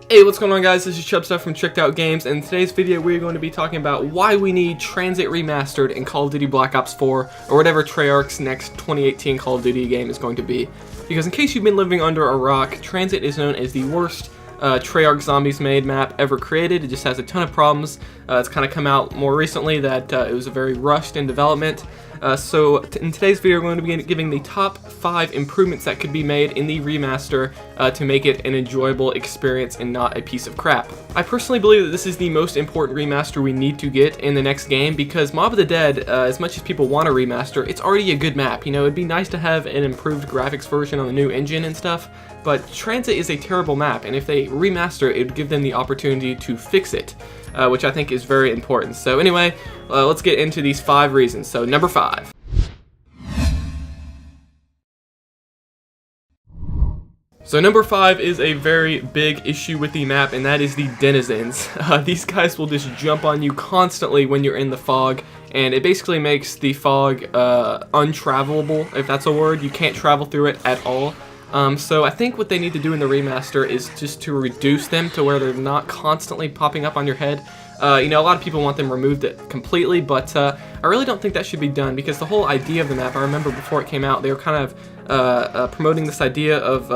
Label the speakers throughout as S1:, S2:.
S1: Hey, what's going on, guys? This is Chubstuff from TrickedOutGames, and in today's video we're going to be talking about why we need TranZit Remastered in Call of Duty Black Ops 4, or whatever Treyarch's next 2018 Call of Duty game is going to be. Because in case you've been living under a rock, TranZit is known as the worst Treyarch Zombies made map ever created. It just has a ton of problems. It's kind of come out more recently that it was very rushed in development. So in today's video, we're going to be giving the top 5 improvements that could be made in the remaster to make it an enjoyable experience and not a piece of crap. I personally believe that this is the most important remaster we need to get in the next game, because Mob of the Dead, as much as people want a remaster, it's already a good map. You know, it'd be nice to have an improved graphics version on the new engine and stuff, but TranZit is a terrible map, and if they remaster it, would give them the opportunity to fix it. Which I think is very important. So anyway, let's get into these 5 reasons. So number 5. So number 5 is a very big issue with the map, and that is the denizens. These guys will just jump on you constantly when you're in the fog, and it basically makes the fog untravelable, if that's a word. You can't travel through it at all. So I think what they need to do in the remaster is just to reduce them to where they're not constantly popping up on your head. You know, a lot of people want them removed completely, but I really don't think that should be done, because the whole idea of the map, I remember before it came out, they were kind of promoting this idea of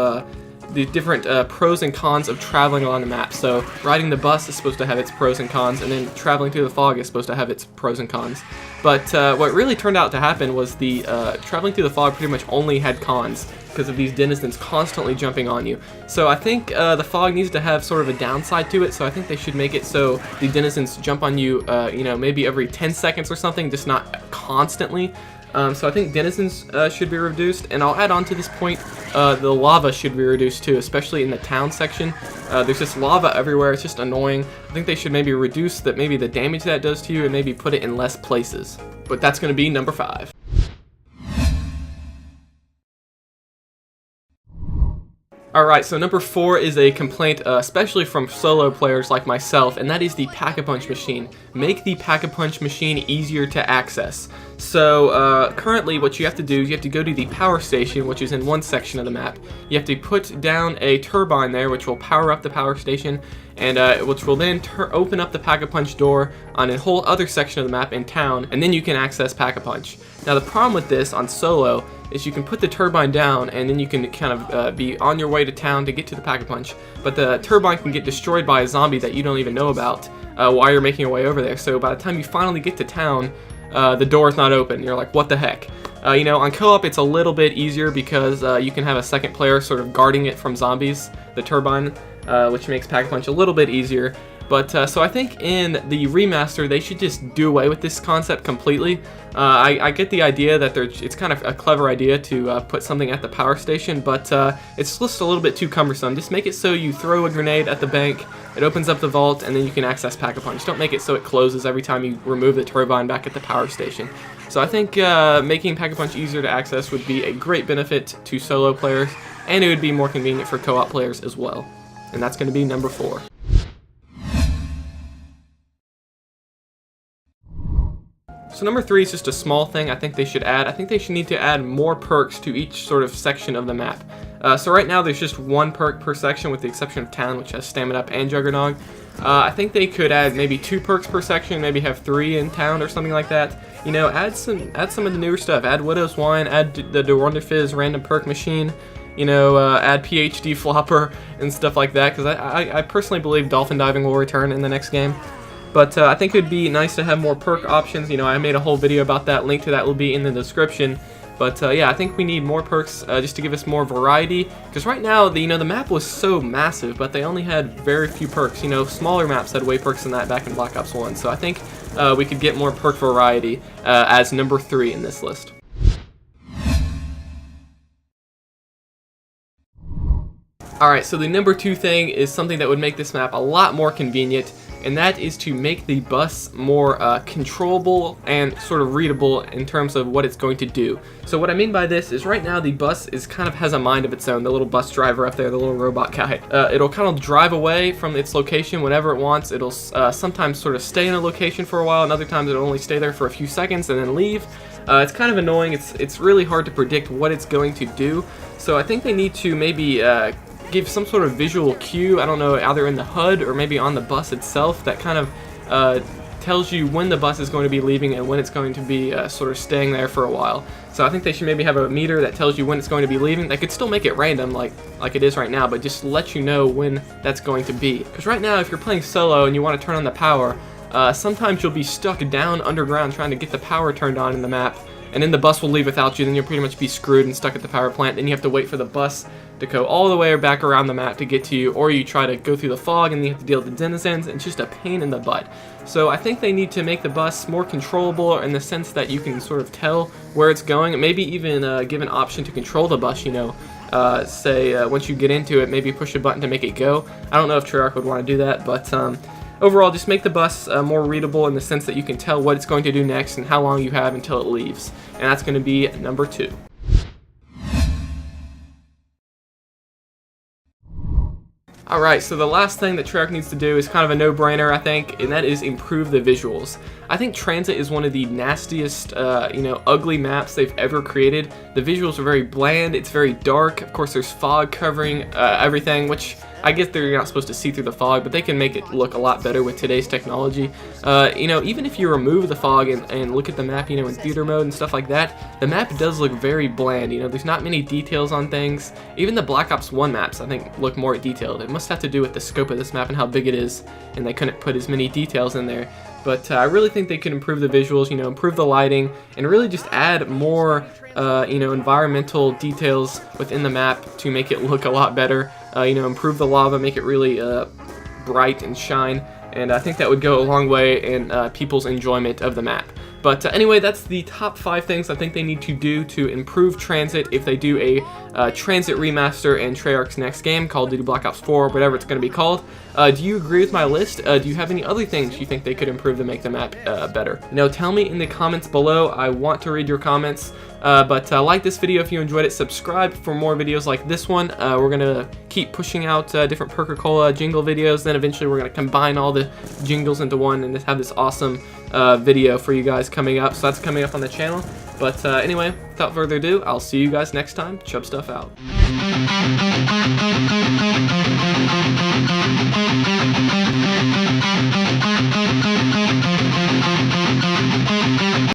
S1: the different pros and cons of traveling along the map. So riding the bus is supposed to have its pros and cons, and then traveling through the fog is supposed to have its pros and cons. But what really turned out to happen was the traveling through the fog pretty much only had cons, because of these denizens constantly jumping on you. So I think the fog needs to have sort of a downside to it, so I think they should make it so the denizens jump on you, you know, maybe every 10 seconds or something, just not constantly. So I think denizens should be reduced, and I'll add on to this point, the lava should be reduced too, especially in the town section. There's just lava everywhere, it's just annoying. I think they should maybe reduce maybe the damage that does to you, and maybe put it in less places. But that's going to be number 5. Alright, so number 4 is a complaint, especially from solo players like myself, and that is the Pac Punch machine. Make the Pac Punch machine easier to access. So currently what you have to do is you have to go to the power station, which is in one section of the map. You have to put down a turbine there, which will power up the power station, and which will then open up the Pac Punch door on a whole other section of the map in town, and then you can access Pac Punch. Now the problem with this on solo is you can put the turbine down, and then you can kind of be on your way to town to get to the Pac Punch, but the turbine can get destroyed by a zombie that you don't even know about while you're making your way over there. So by the time you finally get to town, the door is not open. You're like, what the heck? You know, on co-op it's a little bit easier, because you can have a second player sort of guarding it from zombies, the turbine, which makes Pac Punch a little bit easier. But so I think in the remaster they should just do away with this concept completely. I get the idea that it's kind of a clever idea to put something at the power station, but it's just a little bit too cumbersome. Just make it so you throw a grenade at the bank, it opens up the vault, and then you can access Pac Punch. Don't make it so it closes every time you remove the turbine back at the power station. So I think making Pac Punch easier to access would be a great benefit to solo players, and it would be more convenient for co-op players as well. And that's going to be number 4. So number 3 is just a small thing I think they should add. I think they should need to add more perks to each sort of section of the map. So right now there's just 1 perk per section, with the exception of Town, which has Stamina Up and Juggernog. I think they could add maybe 2 perks per section, maybe have 3 in Town or something like that. You know, add some of the newer stuff. Add Widow's Wine, add the Wonder Fizz random perk machine. You know, add PhD Flopper and stuff like that, because I personally believe Dolphin Diving will return in the next game. But I think it would be nice to have more perk options. You know, I made a whole video about that. Link to that will be in the description. But yeah, I think we need more perks just to give us more variety. Because right now, the map was so massive, but they only had very few perks. You know, smaller maps had way perks than that back in Black Ops 1. So I think we could get more perk variety as number 3 in this list. Alright, so the number 2 thing is something that would make this map a lot more convenient, and that is to make the bus more controllable and sort of readable in terms of what it's going to do. So what I mean by this is right now the bus kind of has a mind of its own, the little bus driver up there, the little robot guy. It'll kind of drive away from its location whenever it wants. It'll sometimes sort of stay in a location for a while, and other times it'll only stay there for a few seconds and then leave. It's kind of annoying. It's really hard to predict what it's going to do. So I think they need to maybe give some sort of visual cue, I don't know, either in the HUD or maybe on the bus itself, that kind of tells you when the bus is going to be leaving and when it's going to be sort of staying there for a while. So I think they should maybe have a meter that tells you when it's going to be leaving. They could still make it random like it is right now, but just let you know when that's going to be. Because right now, if you're playing solo and you want to turn on the power, sometimes you'll be stuck down underground trying to get the power turned on in the map, and then the bus will leave without you. Then you'll pretty much be screwed and stuck at the power plant. Then you have to wait for the bus to go all the way back around the map to get to you, or you try to go through the fog and you have to deal with the denizens, and it's just a pain in the butt. So I think they need to make the bus more controllable in the sense that you can sort of tell where it's going, and maybe even give an option to control the bus, you know. Say once you get into it, maybe push a button to make it go. I don't know if Treyarch would want to do that, but overall, just make the bus more readable in the sense that you can tell what it's going to do next and how long you have until it leaves. And that's going to be number 2. Alright, so the last thing that Treyarch needs to do is kind of a no-brainer, I think, and that is improve the visuals. I think TranZit is one of the nastiest, ugly maps they've ever created. The visuals are very bland, it's very dark, of course there's fog covering everything, which I guess they're not supposed to see through the fog, but they can make it look a lot better with today's technology. Even if you remove the fog and look at the map, in theater mode and stuff like that, the map does look very bland. There's not many details on things. Even the Black Ops 1 maps, I think, look more detailed. It must have to do with the scope of this map and how big it is, and they couldn't put as many details in there. But I really think they could improve the visuals, improve the lighting, and really just add more, environmental details within the map to make it look a lot better. Improve the lava, make it really bright and shine, and I think that would go a long way in people's enjoyment of the map. But anyway, that's the top 5 things I think they need to do to improve TranZit if they do a TranZit Remaster in Treyarch's next game, Call of Duty Black Ops 4, whatever it's going to be called. Do you agree with my list? Do you have any other things you think they could improve to make the map better? Tell me in the comments below. I want to read your comments. But like this video if you enjoyed it, subscribe for more videos like this one. We're going to keep pushing out different Coca-Cola jingle videos, then eventually we're going to combine all the jingles into one and just have this awesome video for you guys coming up. So that's coming up on the channel. But anyway, without further ado, I'll see you guys next time. Chub Stuff out.